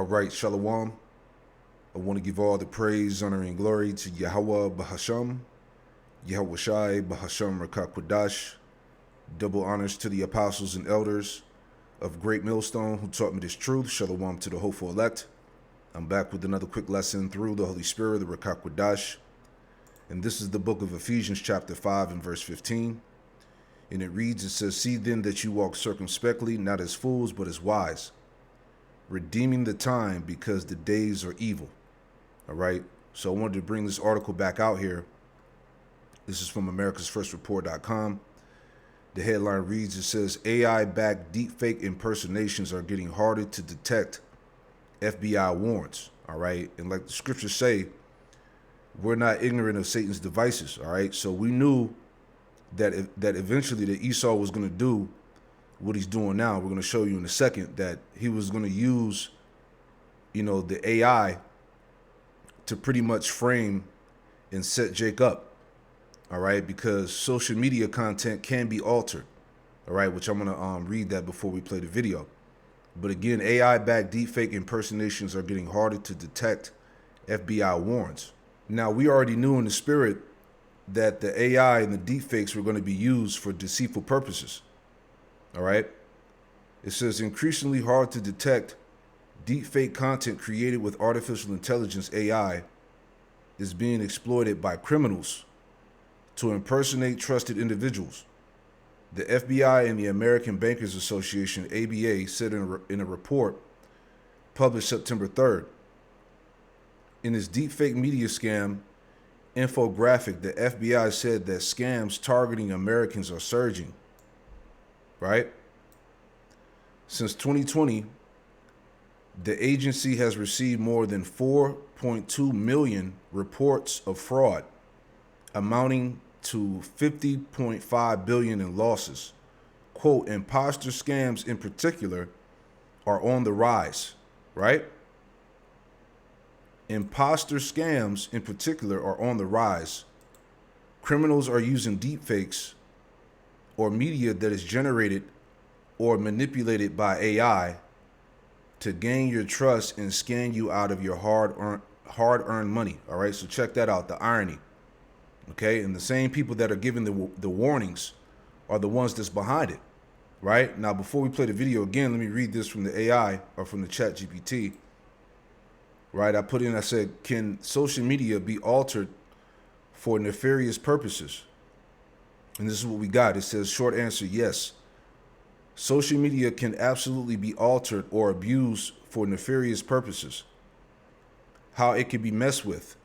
All right, Shalom. I want to give all the praise, honor, and glory to Yahweh Bahasham, Yahweh Shai Bahasham Rakakwadash. Double honors to the apostles and elders of Great Millstone who taught me this truth. Shalom to the hopeful elect. I'm back with another quick lesson through the Holy Spirit, the Rakakwadash. And this is the book of Ephesians chapter 5 and verse 15. And it reads, it says, "See then that you walk circumspectly, not as fools, but as wise, redeeming the time because the days are evil." All right. So I wanted to bring this article back out here. This is from americasfirstreport.com. The headline reads, it says, AI-backed deepfake impersonations are getting harder to detect, FBI warns. All right. And like the scriptures say, we're not ignorant of Satan's devices. All right. So we knew that eventually that Esau was going to do what he's doing now. We're going to show you in a second that he was going to use, the AI to pretty much frame and set Jake up. All right, because social media content can be altered. All right, which I'm going to read that before we play the video. But again, AI-backed deepfake impersonations are getting harder to detect, FBI warns. Now, we already knew in the spirit that the AI and the deepfakes were going to be used for deceitful purposes. All right. It says increasingly hard to detect deepfake content created with artificial intelligence AI is being exploited by criminals to impersonate trusted individuals. The FBI and the American Bankers Association, ABA, said in a report published September 3rd. In this deepfake media scam infographic, the FBI said that scams targeting Americans are surging, right? Since 2020, the agency has received more than 4.2 million reports of fraud, amounting to 50.5 billion in losses. Quote, imposter scams in particular are on the rise, right? Imposter scams in particular are on the rise. Criminals are using deepfakes or media that is generated or manipulated by AI to gain your trust and scam you out of your hard-earned money. All right, so check that out, the irony. Okay, and the same people that are giving the warnings are the ones that's behind it, right? Now, before we play the video again, let me read this from the AI or from the chat GPT. Right, I said, can social media be altered for nefarious purposes? And this is what we got. It says, short answer, yes. Social media can absolutely be altered or abused for nefarious purposes. How it can be messed with: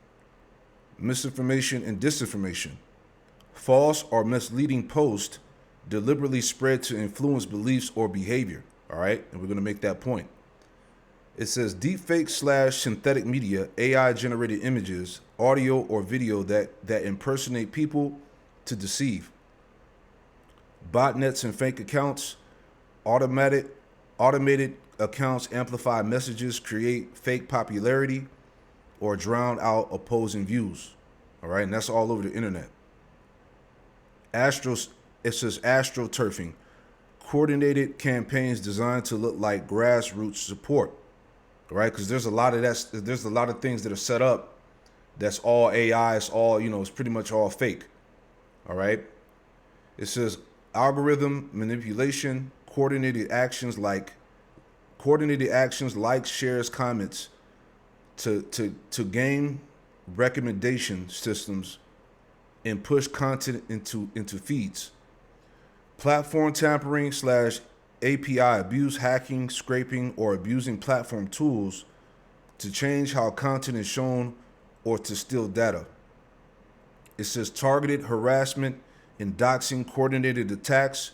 misinformation and disinformation. False or misleading posts deliberately spread to influence beliefs or behavior. All right, and we're going to make that point. It says deepfake / synthetic media, AI generated images, audio or video that impersonate people to deceive. Botnets and fake accounts, automated accounts amplify messages, create fake popularity, or drown out opposing views. All right, and that's all over the internet. It says astroturfing, coordinated campaigns designed to look like grassroots support. Right, because there's a lot of things that are set up that's all AI, it's all, it's pretty much all fake. All right. It says algorithm manipulation, coordinated actions, likes, shares, comments to game recommendation systems and push content into feeds. Platform tampering / API abuse, hacking, scraping, or abusing platform tools to change how content is shown or to steal data. It says targeted harassment and doxing, coordinated attacks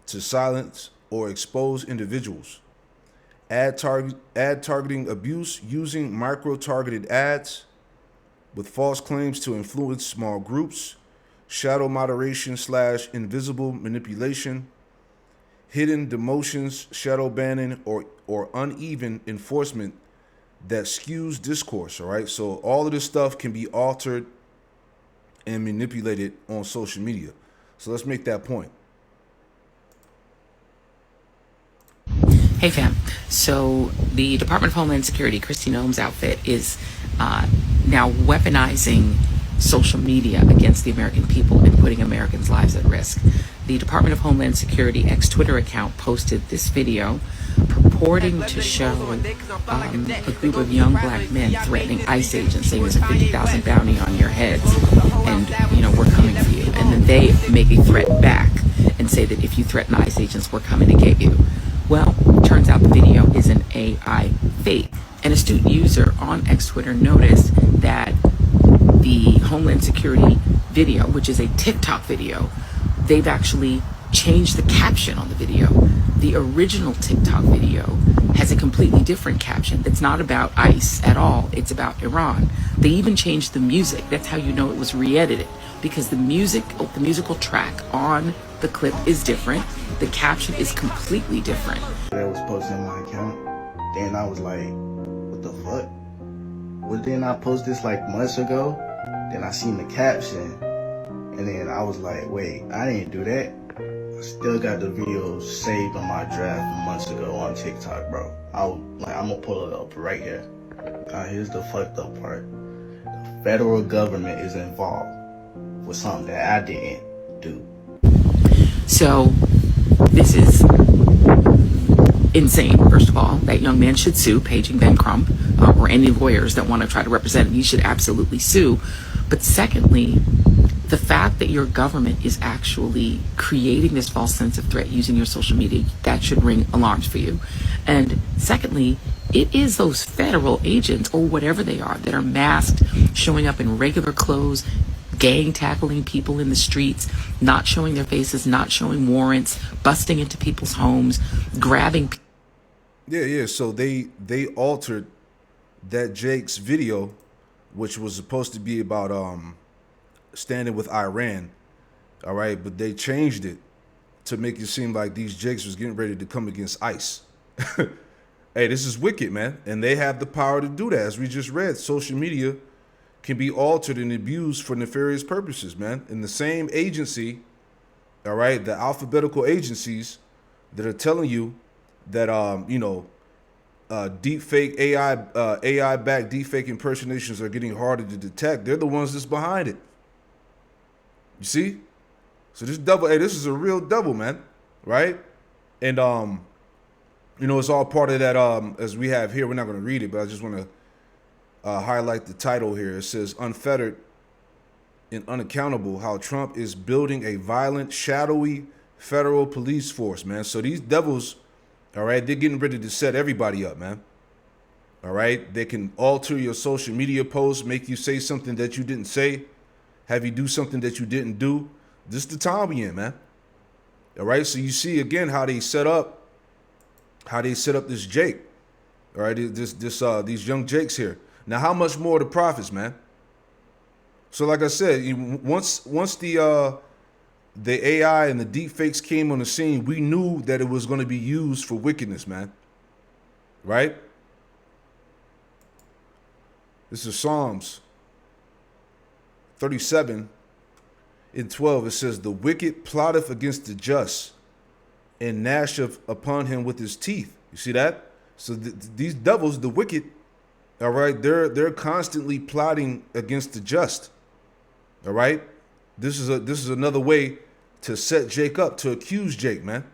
to silence or expose individuals. Ad targeting abuse using micro-targeted ads with false claims to influence small groups. Shadow moderation / invisible manipulation. Hidden demotions, shadow banning, or uneven enforcement that skews discourse. All right, so all of this stuff can be altered and manipulated on social media. So let's make that point. Hey fam, so the Department of Homeland Security, Kristi Noem's outfit, is now weaponizing social media against the American people and putting Americans' lives at risk. The Department of Homeland Security ex-Twitter account posted this video purporting to show a group of young black men threatening ICE agents, saying there's a 50,000 bounty on your heads and, we're coming for you. And then they make a threat back and say that if you threaten ICE agents, we're coming to get you. Well, turns out the video is an AI fake. An astute user on X-Twitter noticed that the Homeland Security video, which is a TikTok video, they've actually changed the caption on the video. The original TikTok video has a completely different caption that's not about ICE at all. It's about Iran. They even changed the music. That's how you know it was re-edited, because the musical track on the clip is different. The caption is completely different. That was posted in my account. Then I was like, what the fuck? Well, then I posted this like months ago. Then I seen the caption. And then I was like, wait, I didn't do that. I still got the video saved on my draft months ago on TikTok, bro. I'm gonna pull it up right here. Here's the fucked up part. The federal government is involved with something that I didn't do. So this is insane. First of all, that young man should sue, paging Ben Crump, or any lawyers that want to try to represent him. He should absolutely sue. But secondly, the fact that your government is actually creating this false sense of threat using your social media, that should ring alarms for you. And secondly, it is those federal agents, or whatever they are, that are masked, showing up in regular clothes, gang tackling people in the streets, not showing their faces, not showing warrants, busting into people's homes, grabbing. Yeah. So they altered that Jake's video, which was supposed to be about standing with Iran. All right, but they changed it to make it seem like these Jakes was getting ready to come against ICE. Hey, this is wicked, man. And they have the power to do that. As we just read, social media can be altered and abused for nefarious purposes, man. And the same agency, all right, the alphabetical agencies that are telling you that, deep fake AI-backed deep fake impersonations are getting harder to detect. They're the ones that's behind it. You see? So this devil, this is a real devil, man, right? And, it's all part of that, as we have here. We're not going to read it, but I just want to highlight the title here. It says, Unfettered and Unaccountable, How Trump is Building a Violent, Shadowy Federal Police Force, man. So these devils, all right, they're getting ready to set everybody up, man. All right? They can alter your social media posts, make you say something that you didn't say, have you do something that you didn't do. This is the time we in, man. All right? So you see, again, how they set up this Jake. All right? These young Jakes here. Now, how much more the prophets, man? So, like I said, once the AI and the deep fakes came on the scene, we knew that it was going to be used for wickedness, man. Right? This is Psalms 37:12. It says, The wicked plotteth against the just, and gnasheth upon him with his teeth. You see that? So these devils, the wicked, all right, they're constantly plotting against the just. All right, this is another way to set Jake up, to accuse Jake, man.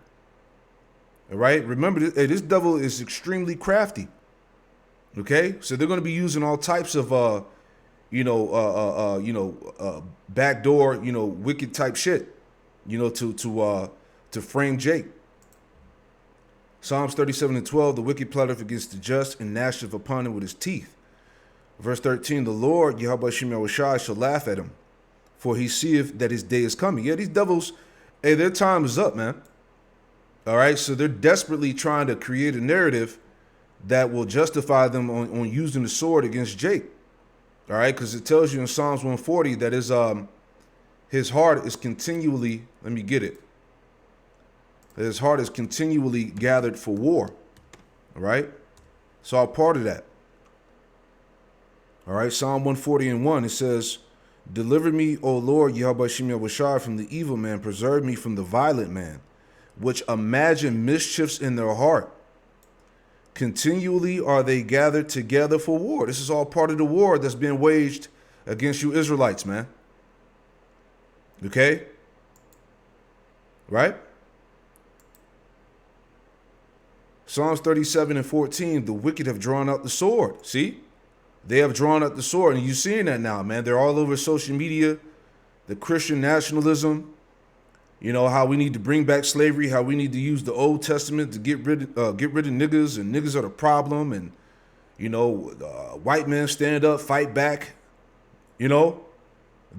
All right, remember, this devil is extremely crafty. Okay, so they're going to be using all types of backdoor, wicked type shit, to frame Jake. Psalms 37:12, the wicked plotteth against the just, and gnasheth upon him with his teeth. Verse 13, the Lord, Yahweh Shem Yahushai, shall laugh at him, for he seeth that his day is coming. Yeah, these devils, hey, their time is up, man. All right, so they're desperately trying to create a narrative that will justify them on using the sword against Jake. All right, because it tells you in Psalms 140 that his heart is continually, let me get it. His heart is continually gathered for war. All right? It's all part of that. All right, Psalm 140:1, it says, Deliver me, O Lord, Yahweh Shem Yahushai, from the evil man. Preserve me from the violent man, which imagine mischiefs in their heart. Continually are they gathered together for war. This is all part of the war that's being waged against you Israelites, man. Okay? Right? Psalms 37 and 14, the wicked have drawn out the sword. See? They have drawn out the sword, and you're seeing that now, man. They're all over social media. The Christian nationalism, you know, how we need to bring back slavery, how we need to use the Old Testament to get rid of niggas, and niggas are the problem, and, you know, white men stand up, fight back, you know.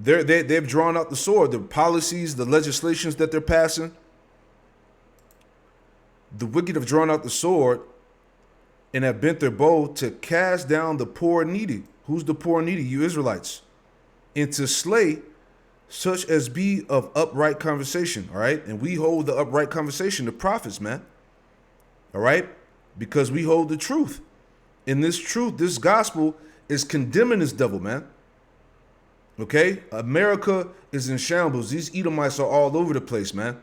They've drawn out the sword. The policies, the legislations that they're passing, the wicked have drawn out the sword and have bent their bow to cast down the poor and needy. Who's the poor and needy? You Israelites. And to slay such as be of upright conversation, all right? And we hold the upright conversation, the prophets, man, all right? Because we hold the truth. And this truth, this gospel is condemning this devil, man. Okay? America is in shambles. These Edomites are all over the place, man.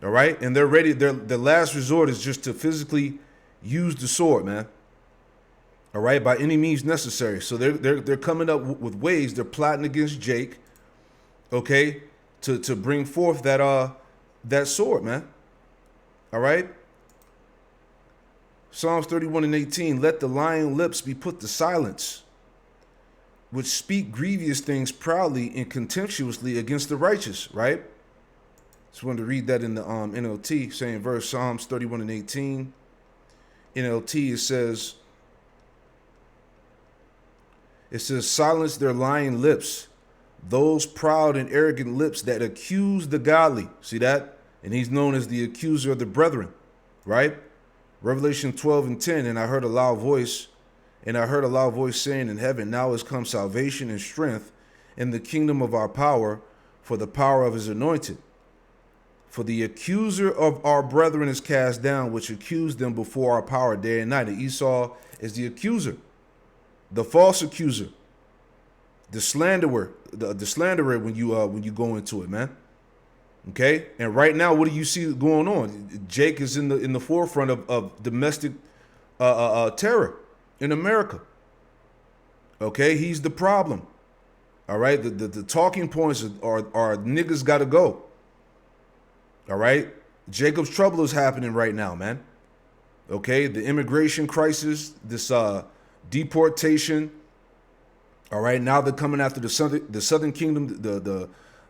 All right? And they're ready. Their last resort is just to physically use the sword, man. All right? By any means necessary. So they're coming up with ways. They're plotting against Jake, okay, to bring forth that sword, man. All right? Psalms 31 and 18, let the lying lips be put to silence, which speak grievous things proudly and contemptuously against the righteous, right? Just wanted to read that in the NLT, same verse, Psalms 31 and 18. NLT, it says, silence their lying lips, those proud and arrogant lips that accuse the godly. See that? And he's known as the accuser of the brethren, right? Revelation 12 and 10, and I heard a loud voice saying in heaven, now has come salvation and strength in the kingdom of our power, for the power of his anointed. For the accuser of our brethren is cast down, which accused them before our power day and night. And Esau is the accuser, the false accuser, the slanderer, the slanderer when you go into it, man. Okay, and right now, what do you see going on? Jake is in the forefront of domestic terror in America. Okay, he's the problem. All right, the talking points are niggas gotta go. All right, Jacob's trouble is happening right now, man. Okay, the immigration crisis, this deportation. All right, now they're coming after the southern kingdom, the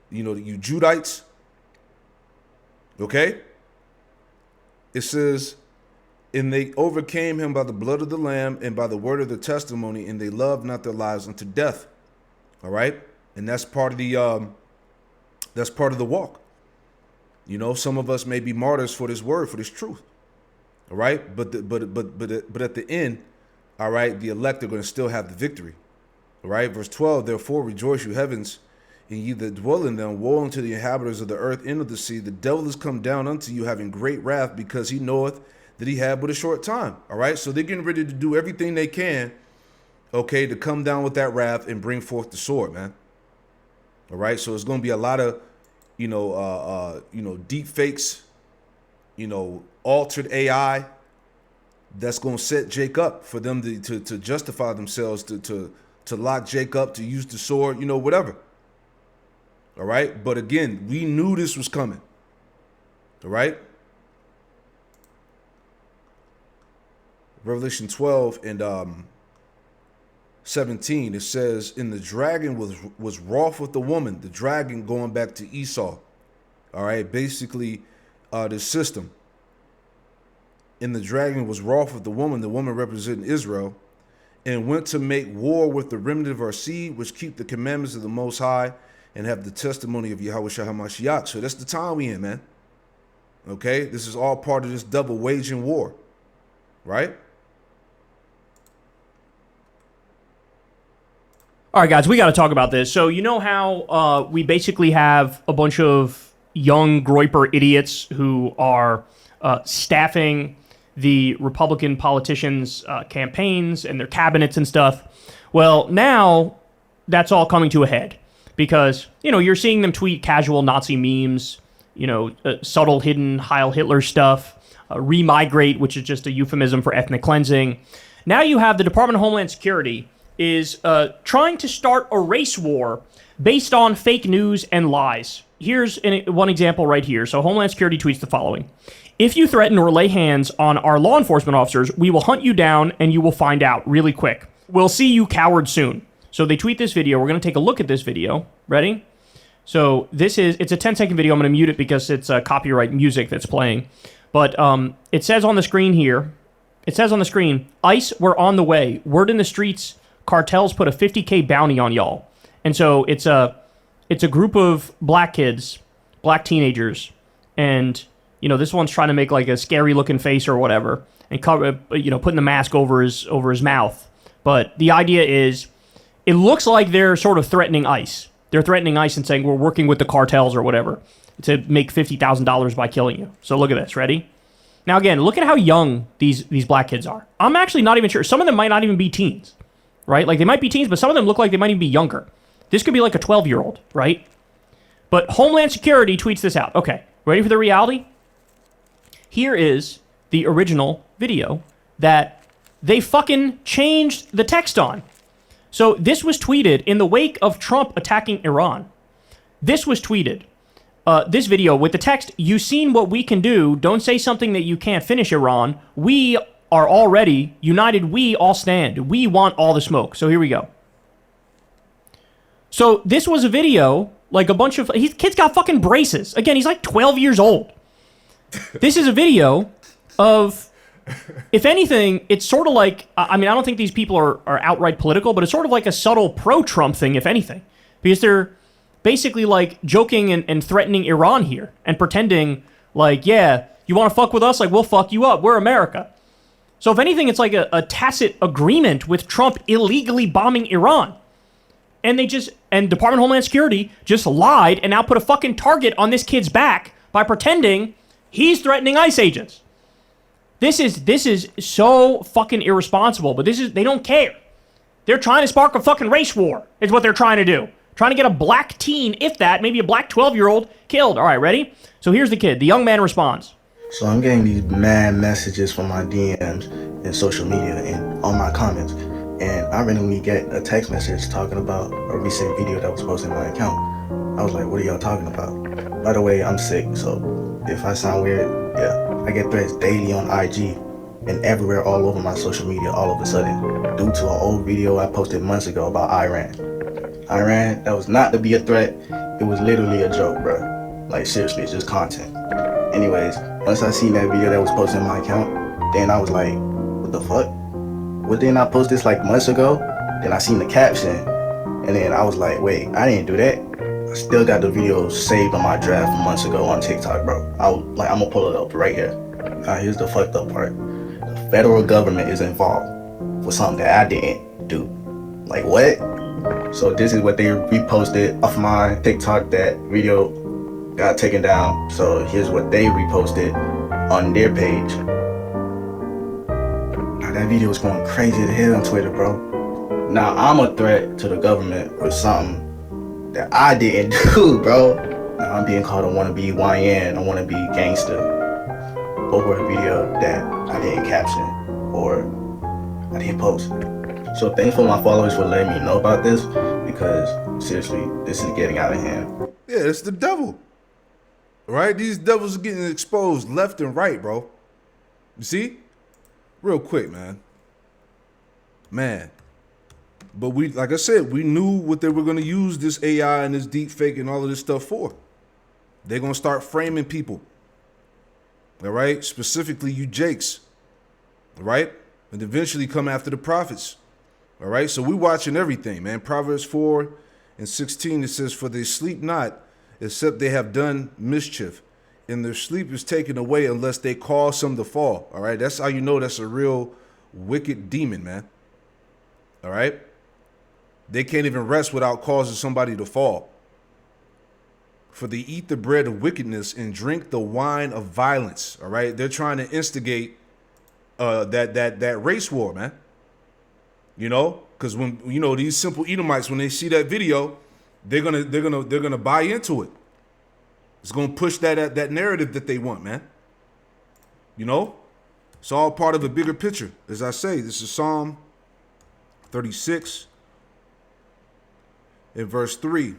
you Judites. Okay, it says, and they overcame him by the blood of the Lamb and by the word of the testimony, and they loved not their lives unto death. All right, and that's part of the walk. You know, some of us may be martyrs for this word, for this truth. All right, but at the end, all right, the elect are going to still have the victory. All right, verse 12. Therefore, rejoice, you heavens, and ye that dwell in them. Woe unto the inhabitants of the earth and of the sea. The devil is come down unto you, having great wrath, because he knoweth that he had but a short time. All right, so they're getting ready to do everything they can, okay, to come down with that wrath and bring forth the sword, man. All right, so it's going to be a lot of, deep fakes, altered AI that's going to set Jake up for them to justify themselves, to lock Jake up, to use the sword, whatever. All right, but again, we knew this was coming. All right. Revelation 12 and 17, it says, and the dragon was wroth with the woman, the dragon going back to Esau. All right, basically the system. And the dragon was wroth with the woman representing Israel, and went to make war with the remnant of our seed, which keep the commandments of the Most High and have the testimony of Yahweh Shah HaMashiach. So that's the time we in, man. Okay, this is all part of this double waging war, right? All right, guys, we got to talk about this. So you know how we basically have a bunch of young groyper idiots who are staffing the Republican politicians' campaigns and their cabinets and stuff. Well, now that's all coming to a head because, you're seeing them tweet casual Nazi memes, subtle hidden Heil Hitler stuff. remigrate, which is just a euphemism for ethnic cleansing. Now you have the Department of Homeland Security is trying to start a race war based on fake news and lies. Here's one example right here. So Homeland Security tweets the following. If you threaten or lay hands on our law enforcement officers, we will hunt you down and you will find out really quick. We'll see you cowards soon. So they tweet this video. We're going to take a look at this video. Ready? So it's a 10-second video. I'm going to mute it because it's copyright music that's playing. But it says on the screen here, ICE, we're on the way. Word in the streets, cartels put a $50K bounty on y'all. And so it's a group of black kids, black teenagers, and this one's trying to make like a scary looking face or whatever, and cover, putting the mask over his mouth. But the idea is, it looks like they're sort of threatening ICE. They're threatening ICE and saying we're working with the cartels or whatever to make $50,000 by killing you. So look at this. Ready? Now again, look at how young these black kids are. I'm actually not even sure. Some of them might not even be teens, right? Like they might be teens, but some of them look like they might even be younger. This could be like a 12-year-old, right? But Homeland Security tweets this out. Okay, ready for the reality? Here is the original video that they fucking changed the text on. So this was tweeted in the wake of Trump attacking Iran. This was tweeted. This video with the text, "You seen what we can do. Don't say something that you can't finish, Iran. We are already united. We all stand. We want all the smoke." So here we go. So this was a video, like a bunch of... Kid's got fucking braces. Again, he's like 12 years old. This is a video of... If anything, it's sort of like... I mean, I don't think these people are outright political, but it's sort of like a subtle pro-Trump thing, if anything. Because they're basically like joking and threatening Iran here. And pretending like, yeah, you want to fuck with us? Like, we'll fuck you up. We're America. So if anything, it's like a tacit agreement with Trump illegally bombing Iran. And Department of Homeland Security just lied and now put a fucking target on this kid's back by pretending he's threatening ICE agents. This is so fucking irresponsible, but they don't care. They're trying to spark a fucking race war, is what they're trying to do. Trying to get a black teen, if that, maybe a black 12-year-old, killed. All right, ready? So here's the kid. The young man responds. So I'm getting these mad messages from my DMs and social media and on my comments. And I randomly get a text message talking about a recent video that was posted in my account. I was like, what are y'all talking about? By the way, I'm sick, so if I sound weird, yeah. I get threats daily on IG and everywhere all over my social media all of a sudden due to an old video I posted months ago about Iran. Iran, that was not to be a threat. It was literally a joke, bro. Like, seriously, it's just content. Anyways, once I seen that video that was posted in my account, then I was like, what the fuck? Well, didn't I post this like months ago? Then I seen the caption, and then I was like, wait, I didn't do that. I still got the video saved on my draft from months ago on TikTok, bro. I'm gonna pull it up right here. Here's the fucked up part. The federal government is involved for something that I didn't do. Like, what? So this is what they reposted off my TikTok. That video got taken down. So here's what they reposted on their page. That video was going crazy to hell on Twitter, bro. Now I'm a threat to the government for something that I didn't do, bro. Now I'm being called a wannabe YN, a wannabe gangster over a video that I didn't caption or I didn't post. So thanks for my followers for letting me know about this, because seriously, this is getting out of hand. Yeah, it's the devil. Right? These devils are getting exposed left and right, bro. You see? Real quick, man. But we, like I said, we knew what they were going to use this AI and this deep fake and all of this stuff for. They're going to start framing people. All right? Specifically you Jakes. All right? And eventually come after the prophets. All right? So we watching everything, man. Proverbs 4:16, it says, "For they sleep not, except they have done mischief. And their sleep is taken away unless they cause some to fall." All right, that's how you know that's a real wicked demon, man. All right, they can't even rest without causing somebody to fall. "For they eat the bread of wickedness and drink the wine of violence." All right, they're trying to instigate that race war, man. You know, because when these simple Edomites, when they see that video, they're gonna buy into it. It's going to push that narrative that they want, man. You know? It's all part of a bigger picture. As I say, this is Psalm 36 in verse 3.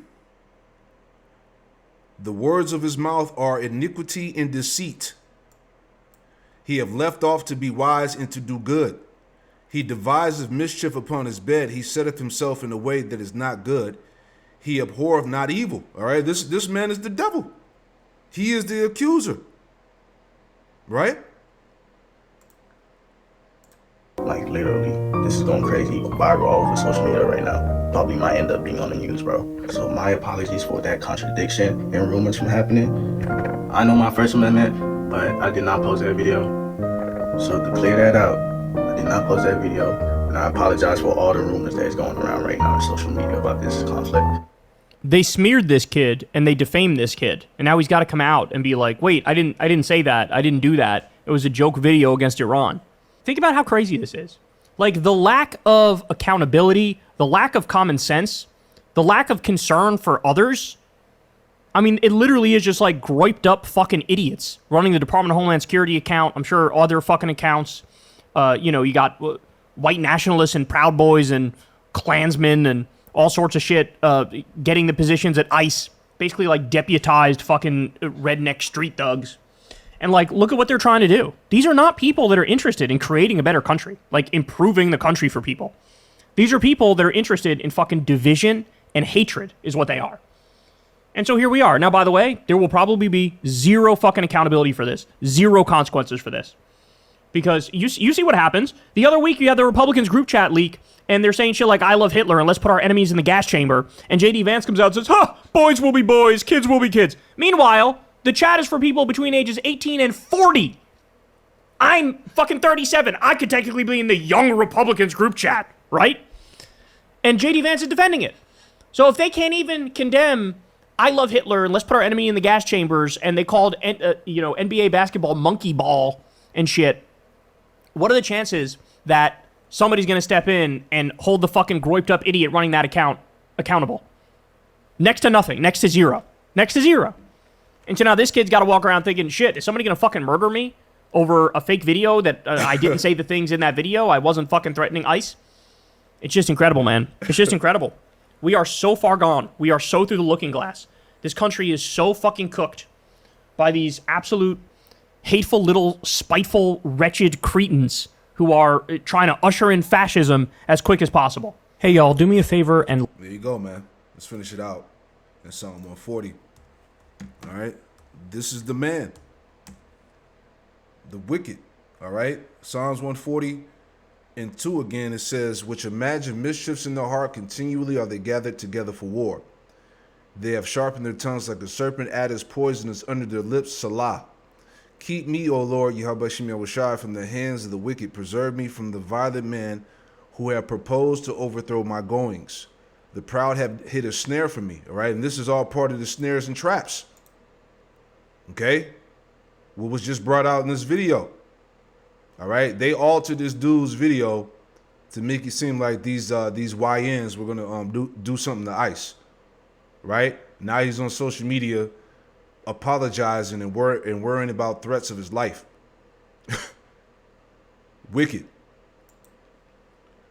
The words of his mouth are iniquity and deceit. He have left off to be wise and to do good. He deviseth mischief upon his bed. He setteth himself in a way that is not good. He abhorreth not evil. All right, this man is the devil. He is the accuser. Right? Like, literally, this is going crazy. Viral all over social media right now. Probably might end up being on the news, bro. So my apologies for that contradiction and rumors from happening. I know my First Amendment, but I did not post that video. So to clear that out, I did not post that video. And I apologize for all the rumors that is going around right now on social media about this conflict. They smeared this kid and they defamed this kid, and now he's got to come out and be like, "Wait, I didn't say that. I didn't do that. It was a joke video against Iran." Think about how crazy this is. Like, the lack of accountability, the lack of common sense, the lack of concern for others. I mean, it literally is just like griped up fucking idiots running the Department of Homeland Security account. I'm sure other fucking accounts. You got white nationalists and Proud Boys and Klansmen and all sorts of shit getting the positions at ICE, basically like deputized fucking redneck street thugs. And like, look at what they're trying to do. These are not people that are interested in creating a better country, like improving the country for people. These are people that are interested in fucking division and hatred is what they are. And so here we are. Now, by the way, there will probably be zero fucking accountability for this. Zero consequences for this. Because you see what happens. The other week, you had the Republicans group chat leak, and they're saying shit like, "I love Hitler, and let's put our enemies in the gas chamber." And J.D. Vance comes out and says, boys will be boys, kids will be kids. Meanwhile, the chat is for people between ages 18 and 40. I'm fucking 37. I could technically be in the young Republicans group chat, right? And J.D. Vance is defending it. So if they can't even condemn, "I love Hitler, and let's put our enemy in the gas chambers," and they called NBA basketball monkey ball and shit, what are the chances that somebody's going to step in and hold the fucking groiped up idiot running that account accountable? Next to nothing. Next to zero. Next to zero. And so now this kid's got to walk around thinking, shit, is somebody going to fucking murder me over a fake video that I didn't say the things in that video? I wasn't fucking threatening ICE? It's just incredible, man. It's just incredible. We are so far gone. We are so through the looking glass. This country is so fucking cooked by these absolute hateful little spiteful, wretched cretins who are trying to usher in fascism as quick as possible. Hey, y'all, do me a favor and... There you go, man. Let's finish it out in Psalm 140. All right? This is the man. The wicked. All right? Psalms 140 and 2 again, it says, "Which imagine mischiefs in their heart, continually are they gathered together for war. They have sharpened their tongues like a serpent, adders poisonous under their lips, Salah. Keep me, O Lord, Yahweh Shem Yahushai, from the hands of the wicked. Preserve me from the violent man who have proposed to overthrow my goings. The proud have hid a snare for me." All right? And this is all part of the snares and traps. Okay? What was just brought out in this video. All right? They altered this dude's video to make it seem like these YNs were going to do something to ICE. Right? Now he's on social media apologizing and worrying about threats of his life. Wicked.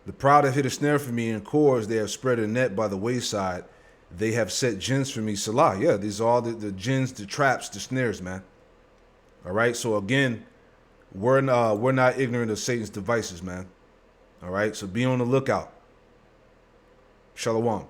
"The proud have hid a snare for me in cords. They have spread a net by the wayside. They have set gins for me, Salah." Yeah, these are all the gins, the traps, the snares, man. All right. So again, we're not ignorant of Satan's devices, man. All right. So be on the lookout. Shalom.